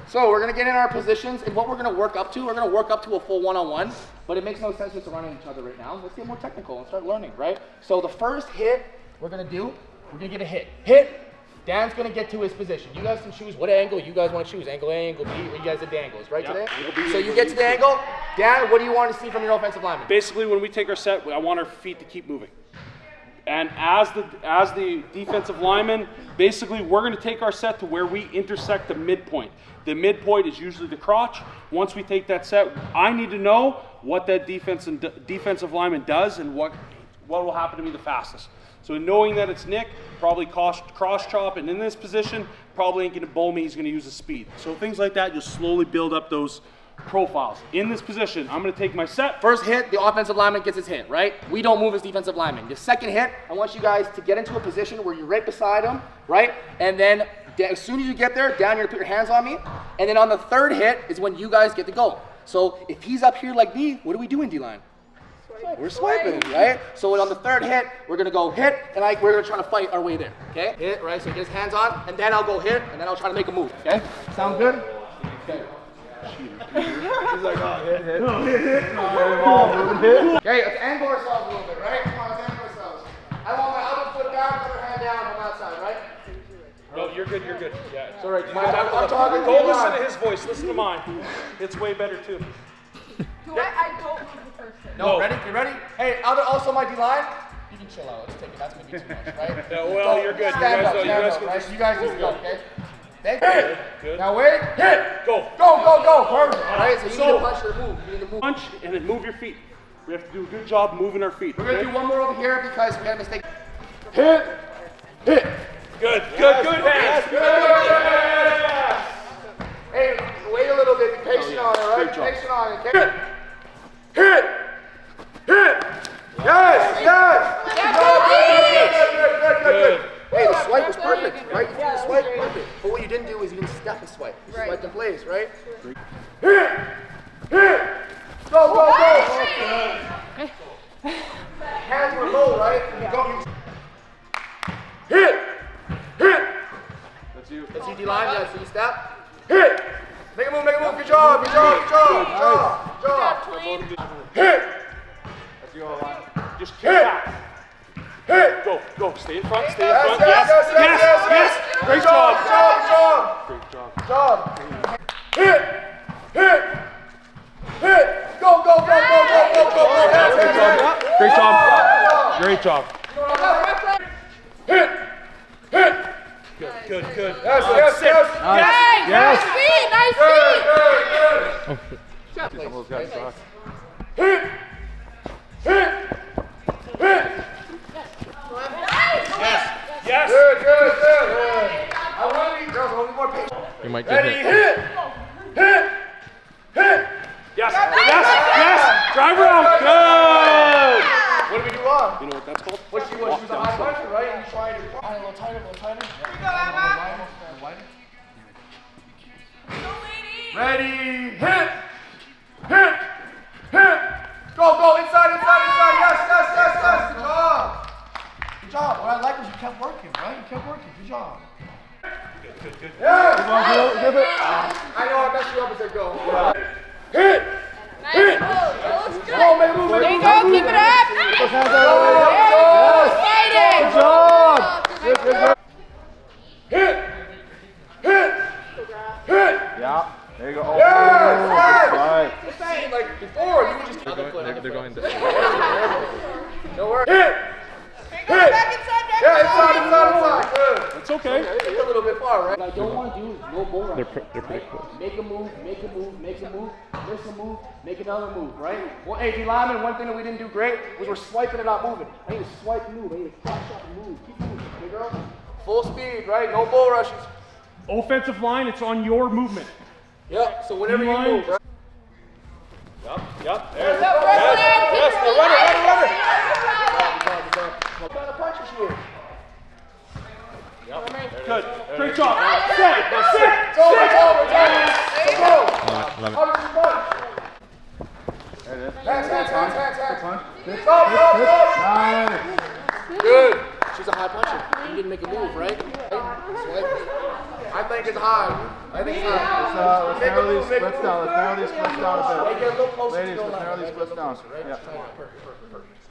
So we're gonna get in our positions, and what we're gonna work up to, a full one-on-one, but it makes no sense just to run at each other right now. Let's get more technical and start learning, right? So the first hit we're gonna get a hit. Hit. Dan's gonna get to his position. You guys can choose what angle you guys want to choose. Angle A, angle B, or you guys did the angles, right today? So you get to the angle. Dan, what do you want to see from your offensive lineman? Basically, when we take our set, I want our feet to keep moving. And as the defensive lineman, basically we're going to take our set to where we intersect the midpoint. The midpoint is usually the crotch. Once we take that set, I need to know what that defensive lineman does and what will happen to me the fastest. So knowing that it's Nick, probably cross chop, and in this position, probably ain't going to bowl me, he's going to use his speed. So things like that, you'll slowly build up those profiles. In this position, I'm going to take my set. First hit, the offensive lineman gets his hit, right? We don't move as defensive linemen. The second hit, I want you guys to get into a position where you're right beside him, right? And then as soon as you get there, down, you're going to put your hands on me. And then on the third hit is when you guys get to go. So if he's up here like me, what do we do in D-line? We're swiping, right? So on the third hit, we're gonna go hit, and we're gonna try to fight our way there, okay? Hit, right? So he gets hands on, and then I'll go hit, and then I'll try to make a move, okay? Sound good? Okay. He's like, oh, hit. Okay, let's angle ourselves a little bit, right? Come on, let's angle ourselves. I want my other foot down, other hand down from outside, right? No, you're good, you're good. Yeah. It's all right. Don't listen to his voice, listen to mine. It's way better too. I don't want the first hit. No, ready? You ready? Hey, also my D-line, you can chill out. Let's take it. That's gonna be too much, right? Yeah, well, you're good. Stand up, right? You guys just go, okay? Thank you. Good. Now wait, hit! Go. Perfect. All right, so you need to punch or move. You need to move. Punch and then move your feet. We have to do a good job moving our feet. We're gonna do one more over here because we had a mistake. Hit! Good hands. Yes. Hey, wait a little bit. Be patient on it, all right? Be patient on it, okay? Hit! Yes! Good. Hey, the swipe was perfect, right? You did the swipe perfect. But what you didn't do is you didn't step the swipe. You swiped in place, right? Hit! Go! Hands were low, right? Hit! That's you, D-line. Yeah, so you step. Hit! Make a move. Good job. Hit! That's your line. Just kick back. Hit! Go. Stay in front. Yes. Great job. Hit! Go. Great job. Hit! Good. Yes. Nice feet. Hit! Yes. Good. I want to be girls. I want to be more patient. You might get Ready? hit. Hit! Yes. Drive around. Good. What do we do wrong? You know what that's called? What she was a high puncher, right? And you try to a little tighter. Ready? Hit! Go! Inside! Yes! Good job. What I like is you kept working, right? Good job. Good. Yeah! Come on, give it. I know I messed you up as I go. Hit! Nice move. That looks good. Come on, make a move. There you go. Keep it up. Fighting. Good job. Good. Hit! Yeah. There you go. Oh, Yes! right. See, like before, you would just They're going this way. No worries. Hit! Back inside. Yeah, inside. Good. It's okay. It's a little bit far, right? What I don't want to do is no bull rush. They're pretty close. Make a move, make a move, make a move, miss a move, make another move, right? Well, hey, D-lineman, one thing that we didn't do great was we're swiping and not moving. I need to swipe and move. I need to crash up and move. Keep moving, okay, girl? Full speed, right? No bull rushes. Offensive line, it's on your movement. Yep, so whenever you D-line. move, right? Yep. There it is. Yes, the runner. What kind of punch is she is? Good. Great job. Sit. It's over. Let's go. Punch. There it is. Hands. Punch. Stop. Nice. Good. She's a high puncher. You didn't make a move, right? Swipe. I think it's high. Let's narrow these splits down. Let's narrow these splits down a Hey, bit. get a little closer Ladies, to the let's narrow line. these splits down. Yeah. Perfect.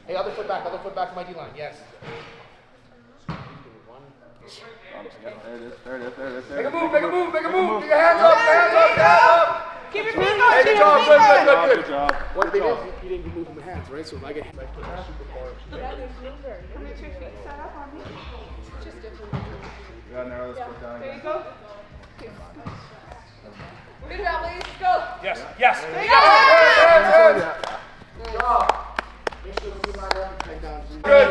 Hey, other foot back to my D-line. Yes. There it is. Make a move. Get your hands up. Keep your feet going. Hey, good job. Good. Good job. What they did, you didn't move my hands, right? So if I get hit, Make your feet set up on me. Just different. You gotta narrow this split down There you again. go. Good job, ladies. Go. Yes. Hands. Good job. Make sure you line up and take down. Good.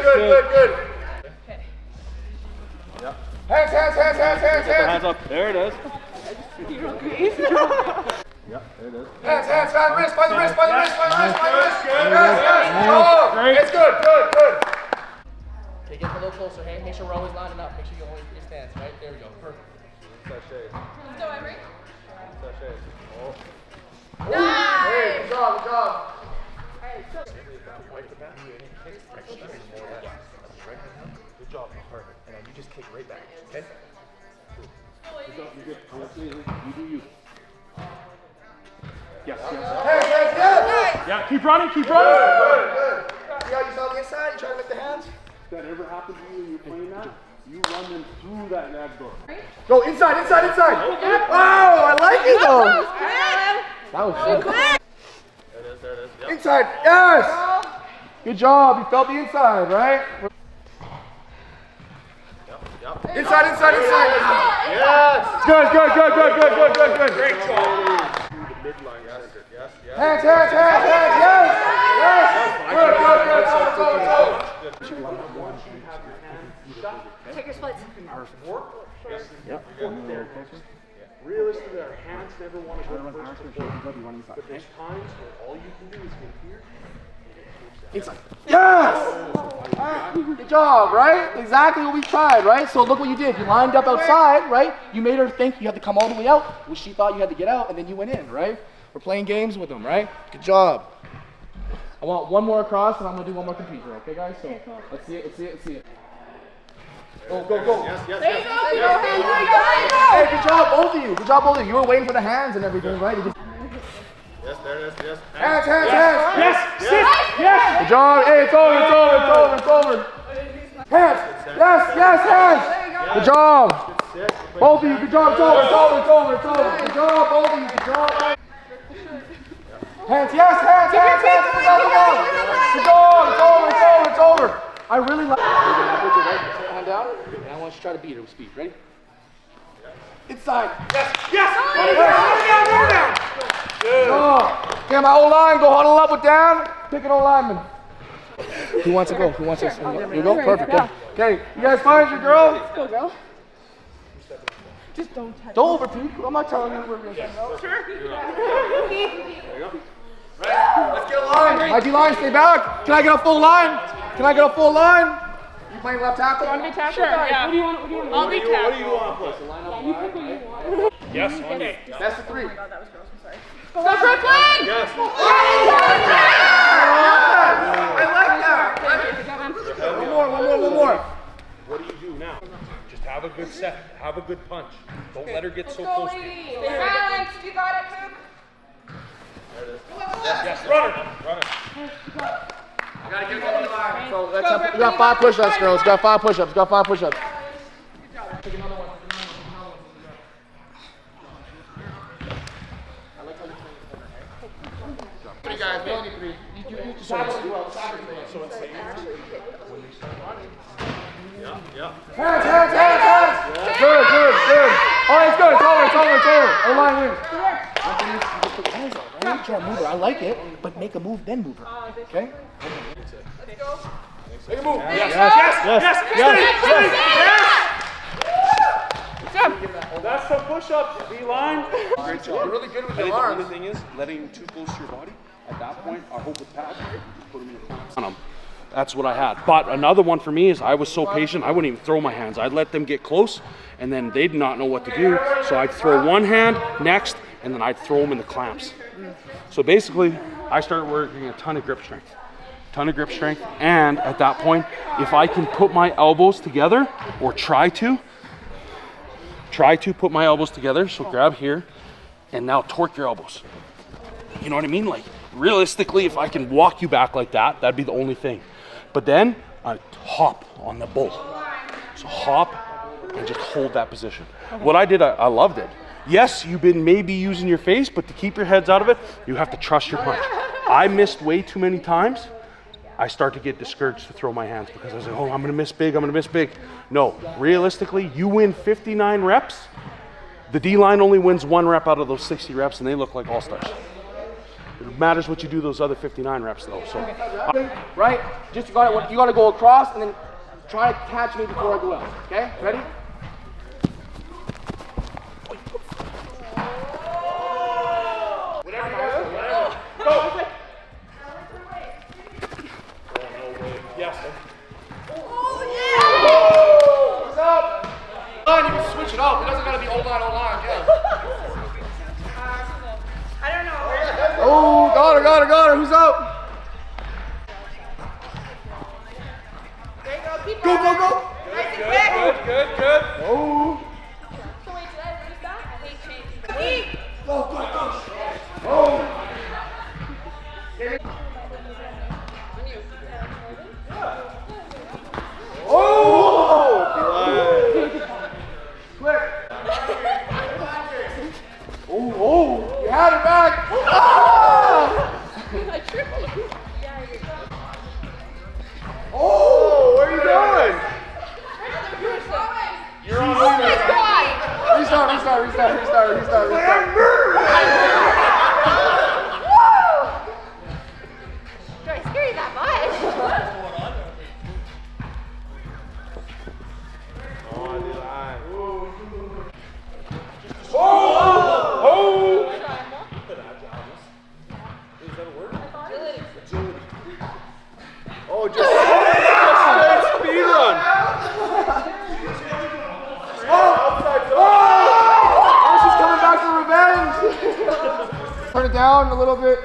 Yep. Hands. Hands up. There it is. Yep, there it is. Hands. Wrist by the wrist. Good. It's good. Okay, get a little closer. Hey, make sure we're always lining up. Make sure you always get your stance, right? There we go. Perfect. Let's go, Emery. Hey, good job. Good job. Perfect. And then you just kick right back. Okay? Good job. You're good. You do you. Yes. Yeah. Keep running. Good. See how you saw the inside? You try to make the hands? That ever happened to you when you're playing that? You run them through that net door. Go inside. Wow, I like it though. That was good. There it is. Yep. Inside. Yes. Good job. You felt the inside, right? Inside. Yes. Good. Great job. Hands. Yes. Good. Take your splits. Realistically, our hands never want to go first to forward. But there's times where all you can do is go here. Inside. Yes! Good job, right? Exactly what we tried, right? So look what you did. You lined up outside, right? You made her think you had to come all the way out, which she thought you had to get out, and then you went in, right? We're playing games with them, right? Good job. I want one more across, and I'm going to do one more computer, okay, guys? So let's see it. Go. There you go. Hey, good job, both of you. You were waiting for the hands and everything, right? Yes, there it is. Hands. Yes. Sit. Yes. Good job. Hey, it's over. Hands. Hands. Good job. Both of you. Good job. It's over. Good job, both of you. Good job. Hands. Yes. Another one. Good job. It's over. I really like. Put your right hand down, and I want you to try to beat her with speed. Ready? Inside. Yes. Good. Okay, my O-line, go huddle up with Dan. Pick an O-lineman. Who wants to go? You go? Perfect. Good. Okay, you guys find your girl? Let's go, girl. Just don't touch. Don't overpeak. I'm not telling you we're going to go. Sure. Let's get a line. My D-line, stay back. Can I get a full line? You playing left tackle? Want to be tackled? Sure, yeah. What do you want? I'll be tackled. What do you want to play? Yes. On me. That's the 3. Oh my God, that was gross. I'm sorry. Go for a fling! Yes. I like that. One more. What do you do now? Just have a good set. Have a good punch. Don't let her get so Go, close to you. ladies. Silence. You got it, Coop. Yes. Run it. So we got 5 push-ups, girls. Got 5 push-ups. Take another one. Three guys, we only need 3. You tackle as well. So it's safe. Yeah. Hands. O-line wins. Right? Try to move her. I like it, but make a move, then move her. Okay? Let's go. Make a move. Yes. Well, that's some push-ups, D-line. Great job. You're really good with I your think arms. the only thing is letting too close to your body. At that point, I hope with pads, put them in your clamps on them. That's what I had. But another one for me is I was so patient, I wouldn't even throw my hands. I'd let them get close, and then they'd not know what to do. So I'd throw one hand next, and then I'd throw them in the clamps. So basically, I started working a ton of grip strength. And at that point, if I can put my elbows together, or try to put my elbows together, so grab here, and now torque your elbows. You know what I mean? Like, realistically, if I can walk you back like that, that'd be the only thing. But then, I hop on the bull. So hop, and just hold that position. What I did, I loved it. Yes, you've been maybe using your face, but to keep your heads out of it, you have to trust your punch. I missed way too many times. I start to get discouraged to throw my hands because I was like, oh, I'm gonna miss big. No, realistically, you win 59 reps. The D-line only wins 1 rep out of those 60 reps, and they look like all-stars. It matters what you do those other 59 reps, though. So, Right? Just you gotta go across and then try to catch me before I go out. Okay? Ready? Whatever you guys do, whatever. Go! Yes. What's up? You can switch it up. It doesn't gotta be O-line. Yeah. I don't know. Oh, got her. Who's up? There you go. Keep Go. Nice and quick. Good. Oh. So wait, did I lose that? I hate change. Keep. Go. Oh. Quick. Oh, you had it back. I tripped you. Oh, where are you going? You're on. Oh my God. Restart. Do I scare you that much? oh, just speed run. Oh, she's coming back for revenge. Turn it down a little bit.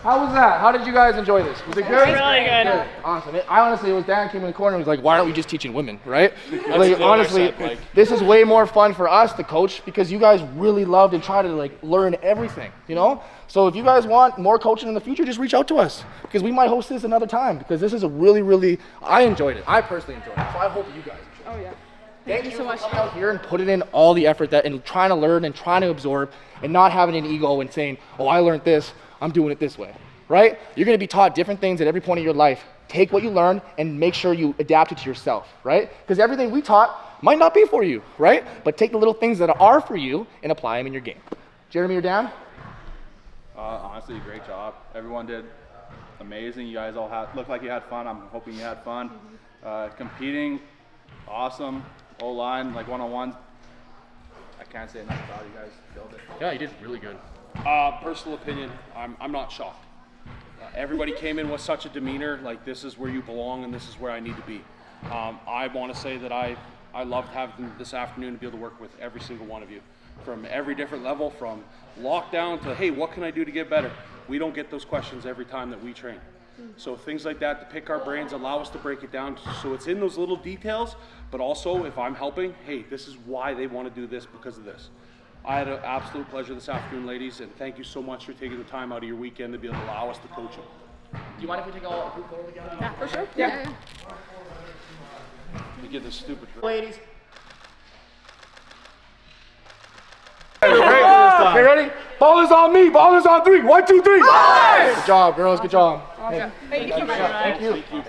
How was that? How did you guys enjoy this? Was it good? Really good. Awesome. I honestly, it was Dan came in the corner and was like, why aren't we just teaching women, right? Like, honestly, this is way more fun for us to coach because you guys really loved and try to like learn everything, you know? So if you guys want more coaching in the future, just reach out to us because we might host this another time because this is a really, I enjoyed it. I personally enjoyed it. So I hope you guys enjoyed it. Oh yeah. Thank you so much for coming out here and putting in all the effort that and trying to learn and trying to absorb and not having an ego and saying, oh, I learned this, I'm doing it this way, right? You're gonna be taught different things at every point of your life. Take what you learn and make sure you adapt it to yourself, right? Because everything we taught might not be for you, right? But take the little things that are for you and apply them in your game. Jeremy or Dan? Honestly, great job. Everyone did amazing. You guys all looked like you had fun. I'm hoping you had fun. Competing, awesome. O-line, like one-on-ones. I can't say enough about you guys. Killed it. Yeah, you did really good. Personal opinion, I'm not shocked. Everybody came in with such a demeanor, like this is where you belong and this is where I need to be. I want to say that I loved having this afternoon to be able to work with every single one of you. From every different level, from lockdown to, hey, what can I do to get better? We don't get those questions every time that we train. So things like that to pick our brains, allow us to break it down. So it's in those little details, but also if I'm helping, hey, this is why they want to do this because of this. I had an absolute pleasure this afternoon, ladies, and thank you so much for taking the time out of your weekend to be able to allow us to coach them. Do you mind if we take a group photo together? Yeah, for sure. Yeah. We get this stupid. Ladies. Okay, ready? Ball is on me. Ball is on 3. 1, 2, 3. Good job, girls. Good job. Awesome. Thank you so much. Thank you.